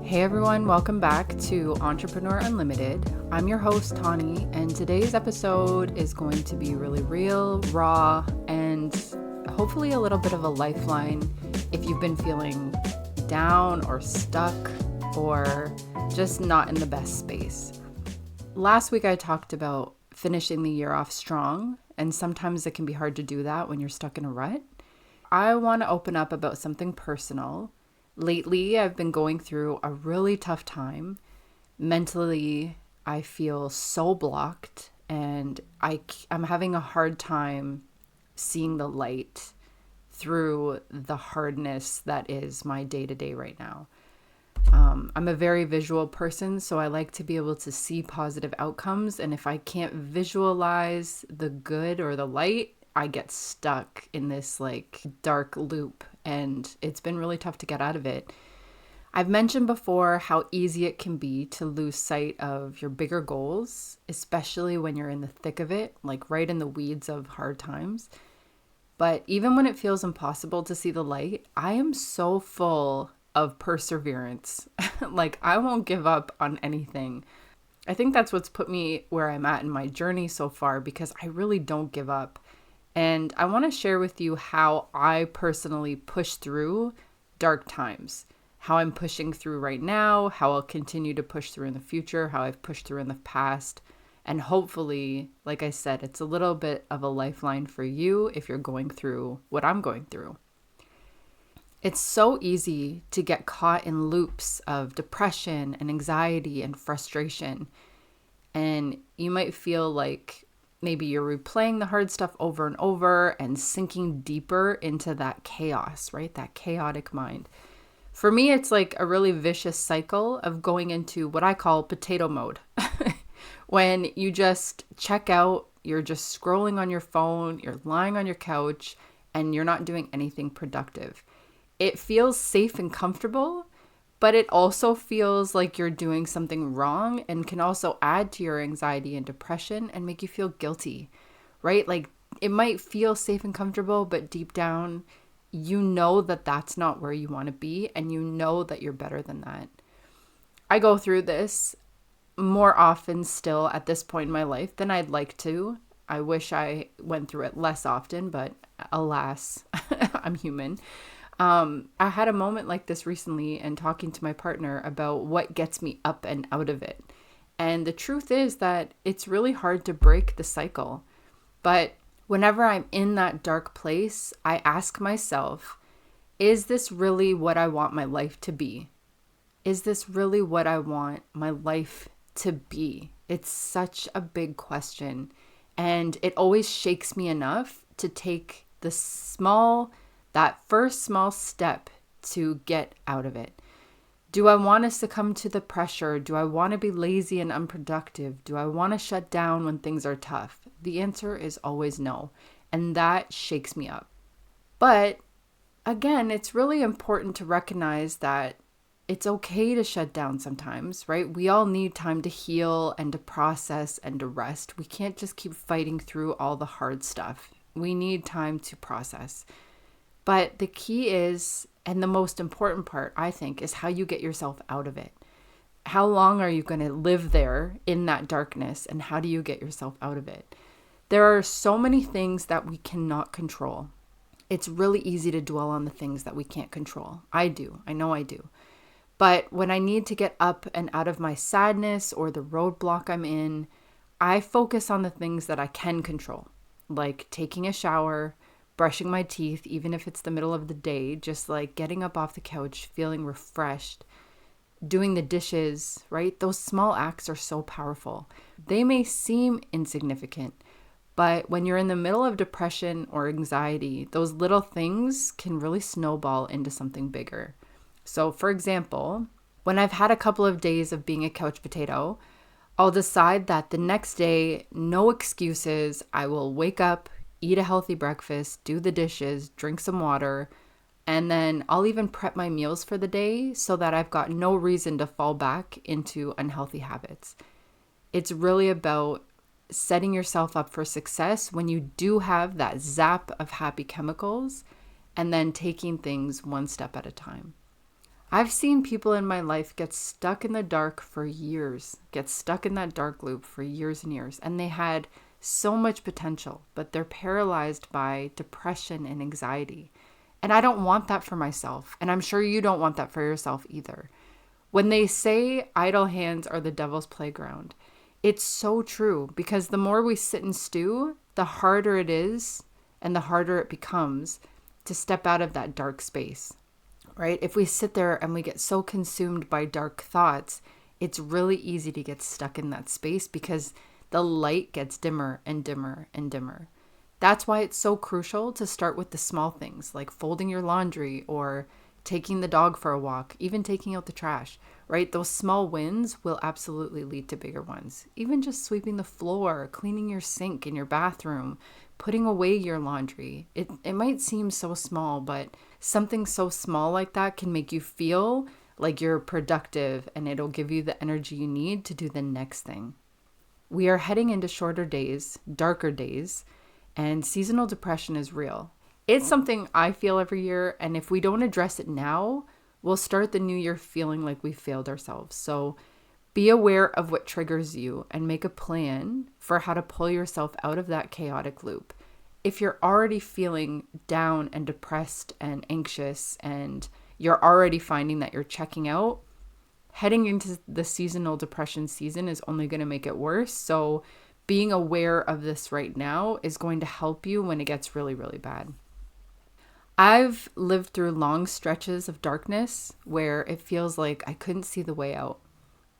Hey everyone, welcome back to Entrepreneur Unlimited. I'm your host, Tani, and today's episode is going to be really real, raw, and hopefully a little bit of a lifeline if you've been feeling down or stuck or just not in the best space. Last week I talked about finishing the year off strong, and sometimes it can be hard to do that when you're stuck in a rut. I want to open up about something personal. Lately, I've been going through a really tough time. Mentally, I feel so blocked and I'm having a hard time seeing the light through the hardness that is my day-to-day right now. I'm a very visual person, so I like to be able to see positive outcomes. And if I can't visualize the good or the light, I get stuck in this dark loop, and it's been really tough to get out of it. I've mentioned before how easy it can be to lose sight of your bigger goals, especially when you're in the thick of it, like right in the weeds of hard times. But even when it feels impossible to see the light, I am so full of perseverance. I won't give up on anything. I think that's what's put me where I'm at in my journey so far, because I really don't give up. And I want to share with you how I personally push through dark times, how I'm pushing through right now, how I'll continue to push through in the future, how I've pushed through in the past. And hopefully, like I said, it's a little bit of a lifeline for you if you're going through what I'm going through. It's so easy to get caught in loops of depression and anxiety and frustration. And you might feel like maybe you're replaying the hard stuff over and over and sinking deeper into that chaos, right? That chaotic mind. For me, it's like a really vicious cycle of going into what I call potato mode. When you just check out, you're just scrolling on your phone, you're lying on your couch, and you're not doing anything productive. It feels safe and comfortable, but it also feels like you're doing something wrong and can also add to your anxiety and depression and make you feel guilty, right? Like it might feel safe and comfortable, but deep down, you know that that's not where you want to be, and you know that you're better than that. I go through this more often still at this point in my life than I'd like to. I wish I went through it less often, but alas, I'm human. I had a moment like this recently and talking to my partner about what gets me up and out of it. And the truth is that it's really hard to break the cycle. But whenever I'm in that dark place, I ask myself, is this really what I want my life to be? Is this really what I want my life to be? It's such a big question. And it always shakes me enough to take that first small step to get out of it. Do I want to succumb to the pressure? Do I want to be lazy and unproductive? Do I want to shut down when things are tough? The answer is always no. And that shakes me up. But again, it's really important to recognize that it's okay to shut down sometimes, right? We all need time to heal and to process and to rest. We can't just keep fighting through all the hard stuff. We need time to process. But the key is, and the most important part, I think, is how you get yourself out of it. How long are you going to live there in that darkness, and how do you get yourself out of it? There are so many things that we cannot control. It's really easy to dwell on the things that we can't control. I do. I know I do. But when I need to get up and out of my sadness or the roadblock I'm in, I focus on the things that I can control, like taking a shower, brushing my teeth, even if it's the middle of the day, just like getting up off the couch, feeling refreshed, doing the dishes, right? Those small acts are so powerful. They may seem insignificant, but when you're in the middle of depression or anxiety, those little things can really snowball into something bigger. So for example, when I've had a couple of days of being a couch potato, I'll decide that the next day, no excuses, I will wake up, eat a healthy breakfast, do the dishes, drink some water, and then I'll even prep my meals for the day so that I've got no reason to fall back into unhealthy habits. It's really about setting yourself up for success when you do have that zap of happy chemicals and then taking things one step at a time. I've seen people in my life get stuck in the dark for years, get stuck in that dark loop for years and years, and they had so much potential, but they're paralyzed by depression and anxiety. And I don't want that for myself, and I'm sure you don't want that for yourself either. When they say idle hands are the devil's playground, it's so true, because the more we sit and stew, the harder it is and the harder it becomes to step out of that dark space, right? If we sit there and we get so consumed by dark thoughts, it's really easy to get stuck in that space because the light gets dimmer and dimmer and dimmer. That's why it's so crucial to start with the small things like folding your laundry or taking the dog for a walk, even taking out the trash, right? Those small wins will absolutely lead to bigger ones. Even just sweeping the floor, cleaning your sink in your bathroom, putting away your laundry. It might seem so small, but something so small like that can make you feel like you're productive, and it'll give you the energy you need to do the next thing. We are heading into shorter days, darker days, and seasonal depression is real. It's something I feel every year, and if we don't address it now, we'll start the new year feeling like we failed ourselves. So be aware of what triggers you and make a plan for how to pull yourself out of that chaotic loop. If you're already feeling down and depressed and anxious, and you're already finding that you're checking out, heading into the seasonal depression season is only going to make it worse. So being aware of this right now is going to help you when it gets really, really bad. I've lived through long stretches of darkness where it feels like I couldn't see the way out.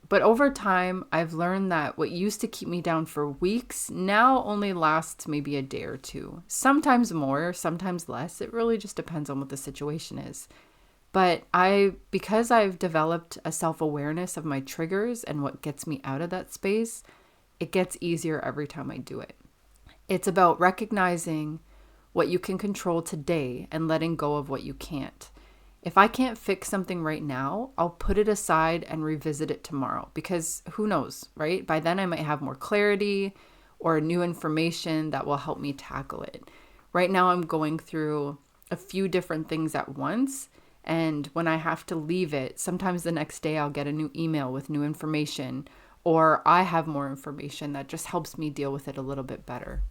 But over time, I've learned that what used to keep me down for weeks now only lasts maybe a day or two. Sometimes more, sometimes less. It really just depends on what the situation is. But because I've developed a self-awareness of my triggers and what gets me out of that space, it gets easier every time I do it. It's about recognizing what you can control today and letting go of what you can't. If I can't fix something right now, I'll put it aside and revisit it tomorrow, because who knows, right? By then I might have more clarity or new information that will help me tackle it. Right now I'm going through a few different things at once, and when I have to leave it, sometimes the next day I'll get a new email with new information, or I have more information that just helps me deal with it a little bit better.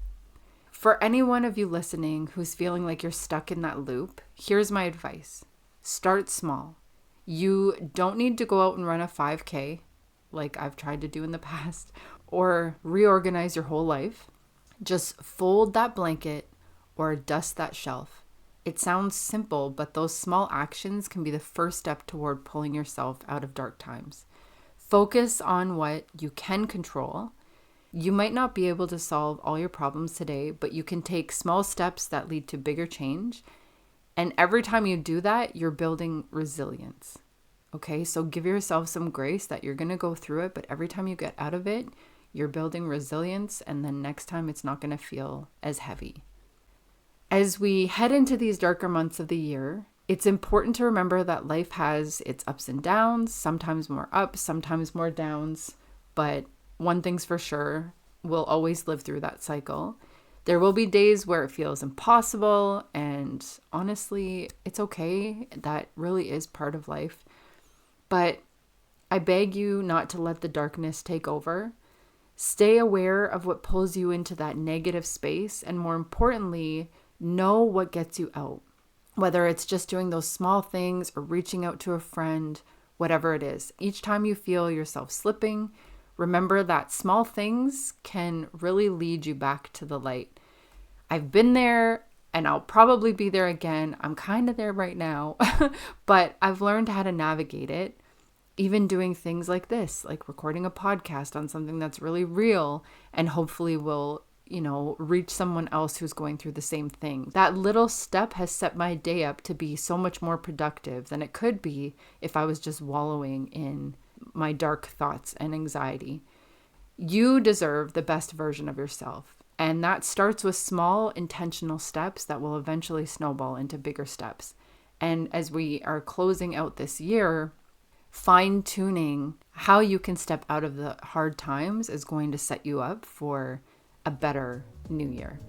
For any one of you listening who's feeling like you're stuck in that loop, here's my advice. Start small. You don't need to go out and run a 5K like I've tried to do in the past, or reorganize your whole life. Just fold that blanket or dust that shelf. It sounds simple, but those small actions can be the first step toward pulling yourself out of dark times. Focus on what you can control. You might not be able to solve all your problems today, but you can take small steps that lead to bigger change. And every time you do that, you're building resilience. Okay, so give yourself some grace that you're going to go through it, but every time you get out of it, you're building resilience, and then next time it's not going to feel as heavy. As we head into these darker months of the year, it's important to remember that life has its ups and downs, sometimes more ups, sometimes more downs, but one thing's for sure, we'll always live through that cycle. There will be days where it feels impossible, and honestly, it's okay. That really is part of life. But I beg you not to let the darkness take over. Stay aware of what pulls you into that negative space, and more importantly, know what gets you out. Whether it's just doing those small things or reaching out to a friend, whatever it is. Each time you feel yourself slipping, remember that small things can really lead you back to the light. I've been there, and I'll probably be there again. I'm kind of there right now, but I've learned how to navigate it. Even doing things like this, like recording a podcast on something that's really real and hopefully will, reach someone else who's going through the same thing. That little step has set my day up to be so much more productive than it could be if I was just wallowing in my dark thoughts and anxiety. You deserve the best version of yourself. And that starts with small intentional steps that will eventually snowball into bigger steps. And as we are closing out this year, fine-tuning how you can step out of the hard times is going to set you up for a better new year.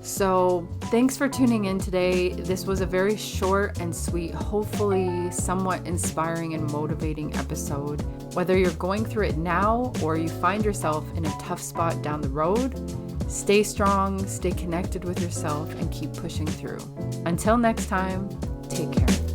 So thanks for tuning in today. This was a very short and sweet, hopefully somewhat inspiring and motivating episode. Whether you're going through it now or you find yourself in a tough spot down the road, stay strong, stay connected with yourself, and keep pushing through. Until next time, take care.